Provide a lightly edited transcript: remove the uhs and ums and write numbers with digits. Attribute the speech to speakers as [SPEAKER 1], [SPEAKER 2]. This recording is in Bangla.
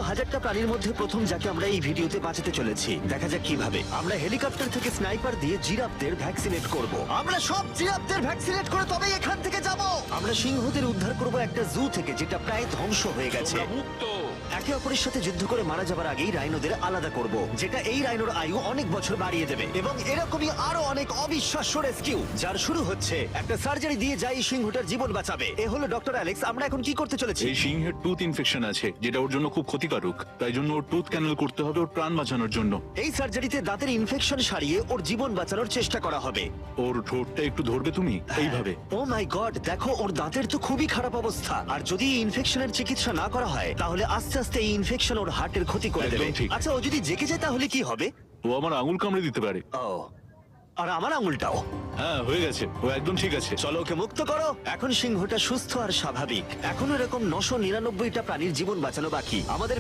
[SPEAKER 1] এগুলো হাজারটা প্রাণীর মধ্যে প্রথম যাকে আমরা এই ভিডিওতে বাঁচাতে চলেছি। দেখা যাক কিভাবে। আমরা হেলিকপ্টার থেকে স্নাইপার দিয়ে জিরাফদের ভ্যাকসিনেট করব। আমরা সব জিরাফদের ভ্যাকসিনেট করে তবেই এখান থেকে যাব। আমরা সিংহদের উদ্ধার করব একটা জু থেকে যেটা প্রায় ধ্বংস হয়ে গেছে। একে অপরের সাথে যুদ্ধ করে মারা যাবার আগেই রাইনোদের আলাদা করব, যেটা এই রাইনোর আয়ু অনেক বছর বাড়িয়ে দেবে। এবং এরকমই আরো অনেক অবিশ্বাস্য রেস্কিউ, যার শুরু হচ্ছে একটা সার্জারি দিয়ে যাই সিংহটার জীবন বাঁচাবে। এ হলো ডক্টর অ্যালেক্স। আমরা এখন কি করতে চলেছি?
[SPEAKER 2] এই সিংহের টুথ ইনফেকশন আছে, যেটা ওর জন্য খুব ক্ষতিকারক। তাই জন্য ওর টুথ ক্যানেল করতে হবে ওর প্রাণ বাঁচানোর জন্য।
[SPEAKER 1] এই সার্জারিতে দাঁতের ইনফেকশন সারিয়ে ওর জীবন বাঁচানোর চেষ্টা করা হবে।
[SPEAKER 2] ওর ঠোঁটটা একটু ধরবে তুমি এইভাবে।
[SPEAKER 1] ও মাই গড, দেখো ওর দাঁতের তো খুবই খারাপ অবস্থা। আর যদি এই ইনফেকশনের চিকিৎসা না করা হয় তাহলে আস্তে আস্তে এই ইনফেকশন ওর হার্টের ক্ষতি করে
[SPEAKER 2] একদম
[SPEAKER 1] দেবে।
[SPEAKER 2] ঠিক।
[SPEAKER 1] আচ্ছা, ও যদি জেগে যায় তাহলে কি হবে?
[SPEAKER 2] ও আমার আঙুল কামড়ে দিতে পারে।
[SPEAKER 1] ও, আর আমার আঙুলটাও।
[SPEAKER 2] হ্যাঁ, হয়ে গেছে, ও একদম ঠিক আছে।
[SPEAKER 1] চলো ওকে মুক্ত করো। এখন সিংহটা সুস্থ আর স্বাভাবিক। এখনো এরকম 999টা প্রাণীর জীবন বাঁচানো বাকি। আমাদের